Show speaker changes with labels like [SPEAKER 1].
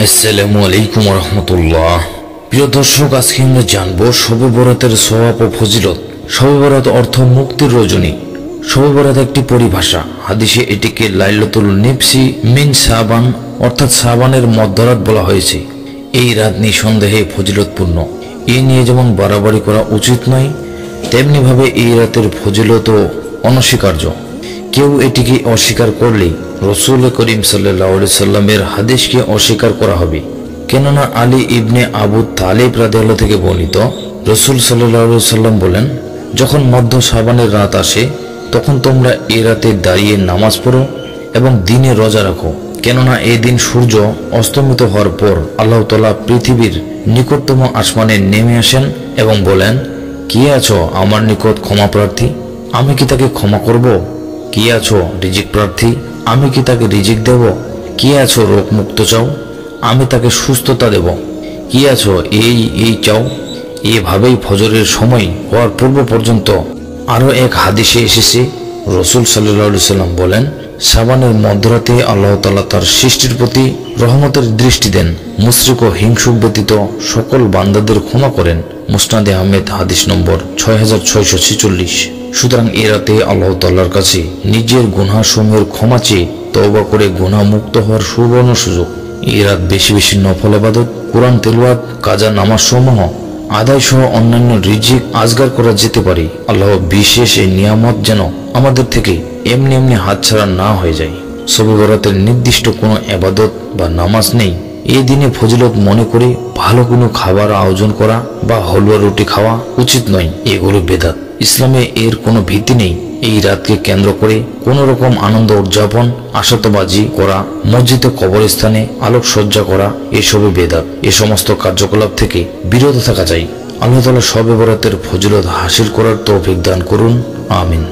[SPEAKER 1] আসসালামু আলাইকুম রহমতুল্লাহ। প্রিয় দর্শক, আজকে আমরা জানবো শবে বরাতের সওয়াব ও ফজিলত। শবে বরাত অর্থ মুক্তির রজনী। শবে বরাত একটি পরিভাষা। হাদিসে এটিকে লাইলাতুল নিফসি মিন শাবান অর্থাৎ শাবানের মধ্যরাত বলা হয়েছে। এই রাত নিঃসন্দেহে ফজিলতপূর্ণ। এ নিয়ে যেমন বাড়াবাড়ি করা উচিত নয়, তেমনিভাবে এই রাতের ফজিলত অনস্বীকার্য। কেউ এটিকে অস্বীকার করলে রসুল করিম সাল্লাল্লাহু আলাইহি সাল্লামের হাদিসকে অস্বীকার করা হবে। কেননা আলী ইবনে আবু তালিব রাদিয়াল্লাহু থেকে বর্ণিত, রসুল সাল্লাল্লাহু আলাইহি সাল্লাম বলেন, যখন মধ্য শাবানের রাত আসে তখন তোমরা এই রাতে দাঁড়িয়ে নামাজ পড়ো এবং দিনে রোজা রাখো। কেননা এই দিন সূর্য অস্তমিত হওয়ার পর আল্লাহ তাআলা পৃথিবীর নিকটতম আসমানে নেমে আসেন এবং বলেন, কে আছো আমার নিকট ক্ষমা প্রার্থী? আমি কি তাকে ক্ষমা করব? কে আছো রিজিক প্রার্থী? আমি কি তাকে রিজিক দেব? কে আছো রোগ মুক্ত চাও? আমি তাকে সুস্থতা দেব। কি আছো এই চাও? এভাবেই ফজরের সময় হওয়ার পূর্ব পর্যন্ত। আরো এক হাদিসে এসেছে, রসুল সাল্লাল্লাহু আলাইহি সাল্লাম বলেন, শাবানের মধ্যরাতে আল্লাহ তাআলা তার সৃষ্টির প্রতি রহমতের দৃষ্টি দেন। মুশরিক ও হিংসুক ব্যতীত সকল বান্দাদের ক্ষমা করেন। মুসনাদে আহমেদ হাদিস নম্বর 6646। সুতরাং এ রাতে আল্লাহ তাআলার কাছে নিজের গুনাহসমূহের ক্ষমা চেয়ে তওবা করে গুনাহ মুক্ত হওয়ার সুবর্ণ সুযোগ। এই রাত বেশি বেশি নফল ইবাদত, কোরআন তেলাওয়াত, কাজা নামাজ সমূহ আদায় সহ অন্যান্য রিজিক আজগার করা যেতে পারে। আল্লাহ বিশেষ এই নিয়ামত যেন আমাদের থেকে এমনি এমনি হাতছাড়া না হয়ে যায়। শবে বরাতের নির্দিষ্ট কোনো ইবাদত বা নামাজ নেই। এই দিনে ফজিলত মনে করে ভালো কোনো খাবার আয়োজন করা বা হলুয়া রুটি খাওয়া উচিত নয়। এগুলো বেদাত। ইসলামে এর কোনো ভিত্তি নেই। এই রাতকে কেন্দ্র করে কোন রকম আনন্দ উদযাপন, আশাতবাজি করা, মসজিদে কবরস্থানে আলোকসজ্জা করা এসবই বেদাত। এ সমস্ত কার্যকলাপ থেকে বিরত থাকা চাই। আল্লাহ তাআলা শবে বরাতের ফজিলত হাসিল করার তৌফিক দান করুন। আমিন।